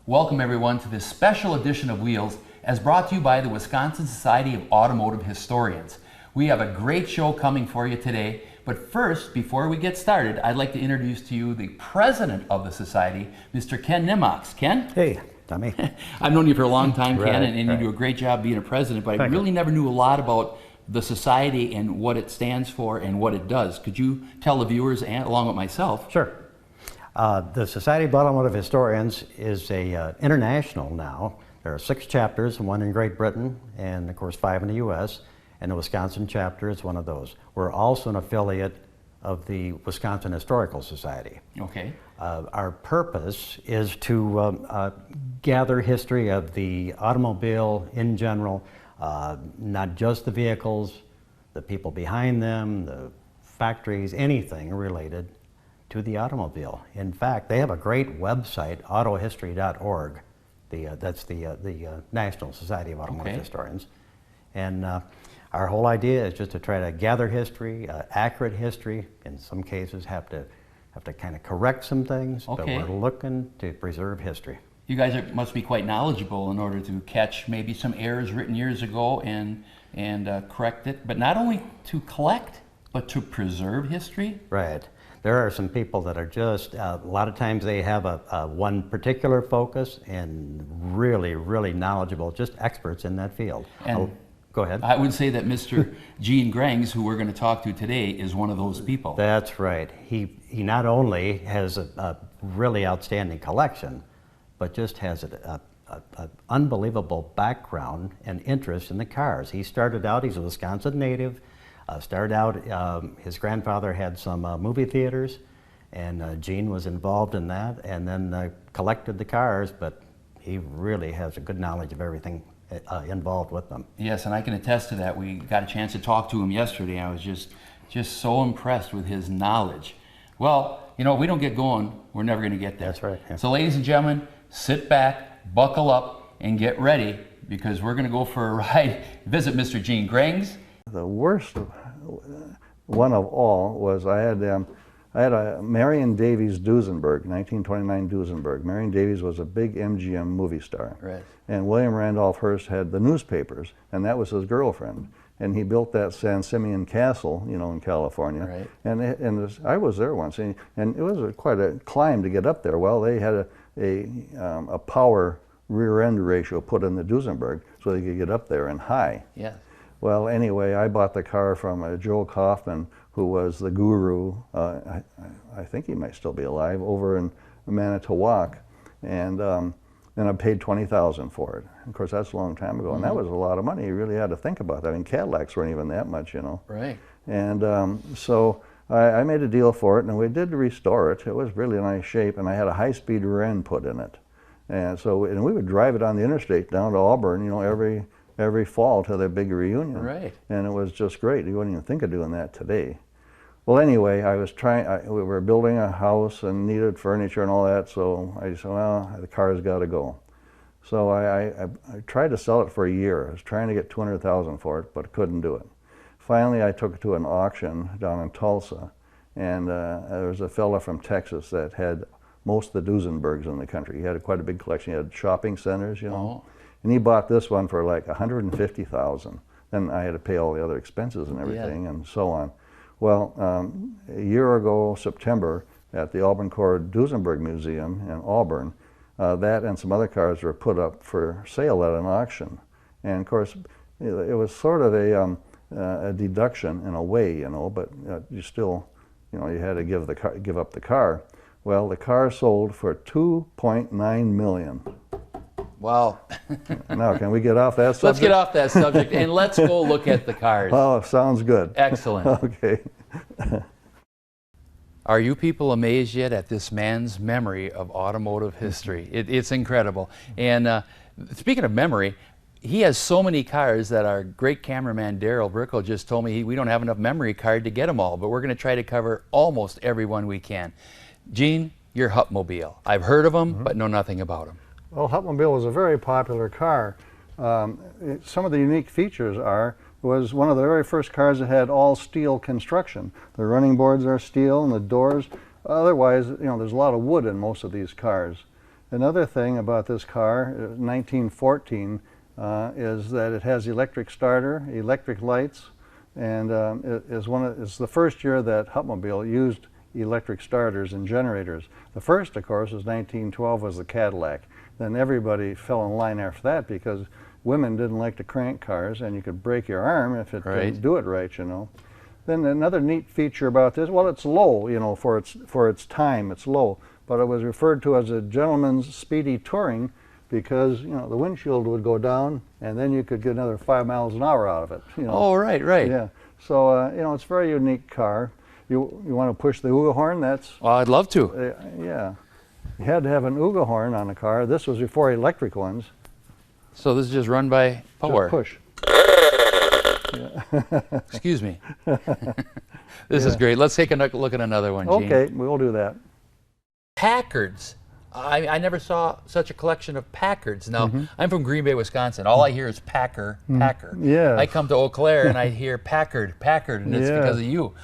Welcome everyone to this special edition of Wheels as brought to you by the Wisconsin Society of Automotive Historians. We have a great show coming for you today, but first, before we get started, I'd like to introduce to you the president of the Society, Mr. Ken Nimmox. Ken? Hey, Tommy. I've known you for a long time, Ken, Right, and you do a great job being a president, but I really never knew a lot about the Society and what it stands for and what it does. Could you tell the viewers, and along with myself? Sure. The Society of Automotive Historians is international now. There are 6 chapters, one in Great Britain, and of course 5 in the U.S., and the Wisconsin chapter is one of those. We're also an affiliate of the Wisconsin Historical Society. Okay. Our purpose is to gather history of the automobile in general, not just the vehicles, the people behind them, the factories, anything related to the automobile. In fact, they have a great website, autohistory.org. That's the National Society of Automotive Historians. And our whole idea is just to try to gather history, accurate history. In some cases, have to kind of correct some things, but we're looking to preserve history. You guys must be quite knowledgeable in order to catch maybe some errors written years ago and correct it, but not only to collect, but to preserve history? Right. There are some people that are just, a lot of times they have one particular focus and really knowledgeable, just experts in that field. And go ahead. I would say that Mr. Gene Grengs, who we're going to talk to today, is one of those people. That's right. He not only has a really outstanding collection, but just has an unbelievable background and interest in the cars. He started out, he's a Wisconsin native, his grandfather had some movie theaters, and Gene was involved in that, and then collected the cars, but he really has a good knowledge of everything involved with them. Yes, and I can attest to that. We got a chance to talk to him yesterday. I was just so impressed with his knowledge. Well, you know, if we don't get going, we're never going to get there. That's right. Yeah. So ladies and gentlemen, sit back, buckle up, and get ready, because we're going to go for a ride, visit Mr. Gene Grengs. The worst one of all was I had a Marion Davies Duesenberg, 1929 Duesenberg. Marion Davies was a big MGM movie star. Right. And William Randolph Hearst had the newspapers, and that was his girlfriend. And he built that San Simeon Castle, you know, in California. Right. And I was there once, and it was quite a climb to get up there. Well, they had a power rear end ratio put in the Duesenberg so they could get up there and high. Yeah. Well, anyway, I bought the car from Joe Kaufman, who was the guru, I think he might still be alive, over in Manitowoc, and I paid $20,000 for it. Of course, that's a long time ago, and that was a lot of money. You really had to think about that. I mean, Cadillacs weren't even that much, you know. Right. And so I made a deal for it, and we did restore it. It was really in nice shape, and I had a high-speed rear end put in it. And we would drive it on the interstate down to Auburn, you know, every fall to their big reunion. Right. And it was just great. You wouldn't even think of doing that today. Well, anyway, we were building a house and needed furniture and all that, so I said, well, the car's got to go. So I tried to sell it for a year. I was trying to get $200,000 for it, but couldn't do it. Finally, I took it to an auction down in Tulsa, and there was a fella from Texas that had most of the Duesenbergs in the country. He had quite a big collection. He had shopping centers, you know. And he bought this one for like $150,000. Then I had to pay all the other expenses and everything, and so on. Well, a year ago, September, at the Auburn Corps Duesenberg Museum in Auburn, that and some other cars were put up for sale at an auction. And of course, it was sort of a deduction in a way, you know, but you still, you know, you had to give up the car. Well, the car sold for $2.9 million. Wow. Now, can we get off that subject? Let's get off that subject and let's go look at the cars. Oh, sounds good. Excellent. Okay. Are you people amazed yet at this man's memory of automotive history? It's incredible. And speaking of memory, he has so many cars that our great cameraman Daryl Brickle just told me we don't have enough memory card to get them all, but we're going to try to cover almost every one we can. Gene, your Hupmobile. I've heard of them, but know nothing about them. Well, Hupmobile was a very popular car. Some of the unique features it was one of the very first cars that had all steel construction. The running boards are steel and the doors. Otherwise, you know, there's a lot of wood in most of these cars. Another thing about this car, 1914, is that it has electric starter, electric lights, and it's the first year that Hupmobile used electric starters and generators. The first, of course, was 1912, was the Cadillac. Then everybody fell in line after that because women didn't like to crank cars, and you could break your arm if it didn't do it right, you know. Then another neat feature about this, well, it's low, you know, for its time, it's low, but it was referred to as a gentleman's speedy touring because, you know, the windshield would go down, and then you could get another 5 miles an hour out of it. You know. Oh, right, right. Yeah. So, you know, it's a very unique car. You want to push the Uga horn? That's. Well, I'd love to. Yeah. You had to have an Uga horn on the car. This was before electric ones. So this is just run by power. Just push. Excuse me. This is great. Let's take a look at another one, Gene. Okay, we'll do that. Packards. I never saw such a collection of Packards. Now, I'm from Green Bay, Wisconsin. All I hear is Packer. Yes. I come to Eau Claire and I hear Packard, and it's because of you.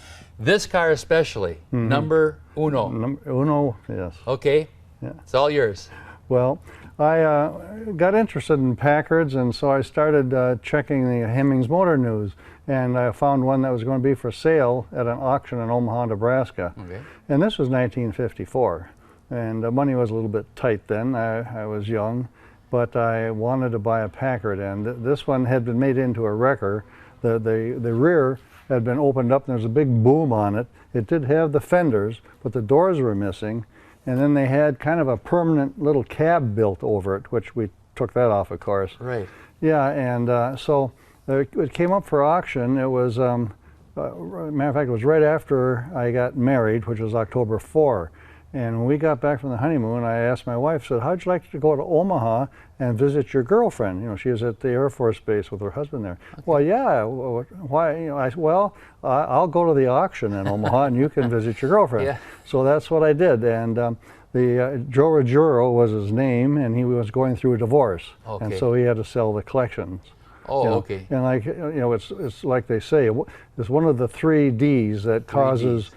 This car especially, number uno. Uno, yes. Okay, it's all yours. Well, I got interested in Packards, and so I started checking the Hemmings Motor News, and I found one that was going to be for sale at an auction in Omaha, Nebraska. Okay. And this was 1954, and the money was a little bit tight then. I was young, but I wanted to buy a Packard, and this one had been made into a wrecker. The rear had been opened up, and there's a big boom on it. It did have the fenders, but the doors were missing. And then they had kind of a permanent little cab built over it, which we took that off, of course. Right. Yeah, and so it came up for auction. It was, matter of fact, it was right after I got married, which was October 4. And when we got back from the honeymoon, I asked my wife, said, how'd you like to go to Omaha and visit your girlfriend? You know, she was at the Air Force Base with her husband there. Okay. Well, yeah, why? You know, I said, well, I'll go to the auction in Omaha and you can visit your girlfriend. Yeah. So that's what I did. And Joe Ruggiero was his name, and he was going through a divorce. Okay. And so he had to sell the collections. Oh, you know? Okay. And like, you know, it's like they say, it's one of the 3 Ds that causes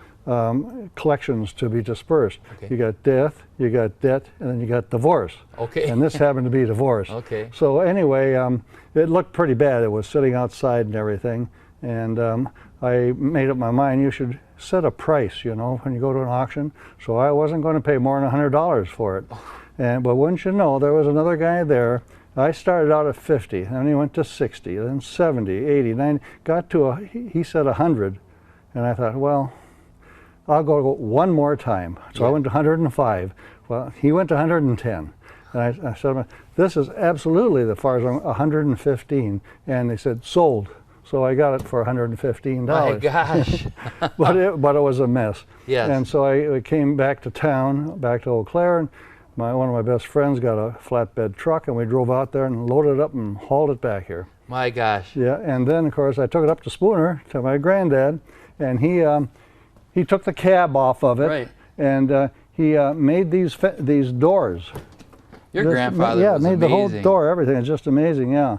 collections to be dispersed. Okay. You got death, you got debt, and then you got divorce. Okay. And this happened to be divorce. Okay. So anyway, it looked pretty bad. It was sitting outside and everything, and I made up my mind, you should set a price, you know, when you go to an auction. So I wasn't going to pay more than $100 for it. But wouldn't you know, there was another guy there. I started out at 50, then he went to 60, then 70, 80, 90, got to he said 100, and I thought, well, I'll go one more time. So I went to 105. Well, he went to 110. And I said, this is absolutely the far as I'm 115. And they said, sold. So I got it for $115. My gosh. but it was a mess. Yes. And so I came back to town, back to Eau Claire, and one of my best friends got a flatbed truck, and we drove out there and loaded it up and hauled it back here. My gosh. Yeah, and then of course I took it up to Spooner, to my granddad, and he took the cab off of it, right. And he made these doors. Your grandfather was made amazing. The whole door, everything. It's just amazing, yeah.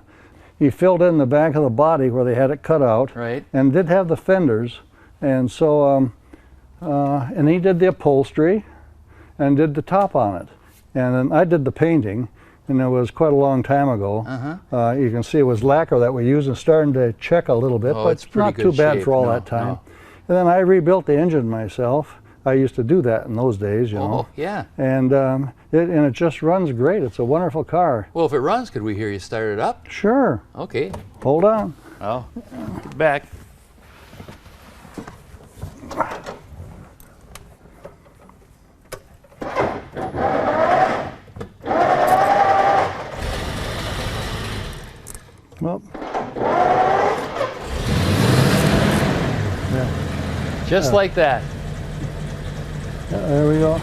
He filled in the back of the body where they had it cut out, right. And did have the fenders, and so and he did the upholstery, and did the top on it, and then I did the painting, and it was quite a long time ago. You can see it was lacquer that we used and starting to check a little bit, but it's not too bad for all that time. No. And then I rebuilt the engine myself. I used to do that in those days, you know. Yeah. And it just runs great. It's a wonderful car. Well, if it runs, could we hear you start it up? Sure. Okay. Hold on. Oh, get back. Well. Just like that. There we go.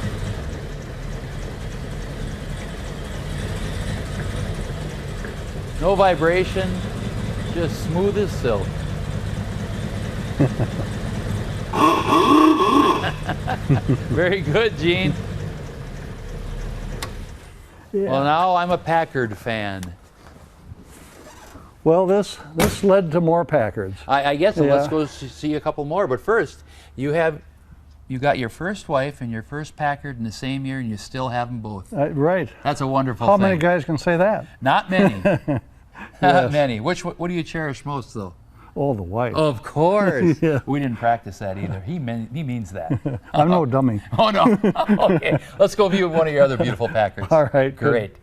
No vibration, just smooth as silk. Very good, Gene. Yeah. Well, now I'm a Packard fan. Well, this led to more Packards. I guess so. Let's go see a couple more. But first, you have you got your first wife and your first Packard in the same year, and you still have them both. Right. That's a wonderful How thing. many guys can say that? Not many. Not Yes. many. What do you cherish most, though? Oh, the wife. Of course. Yeah. We didn't practice that either. He means that. I'm no dummy. Oh, no. Okay. Let's go view one of your other beautiful Packards. All right, good. Great.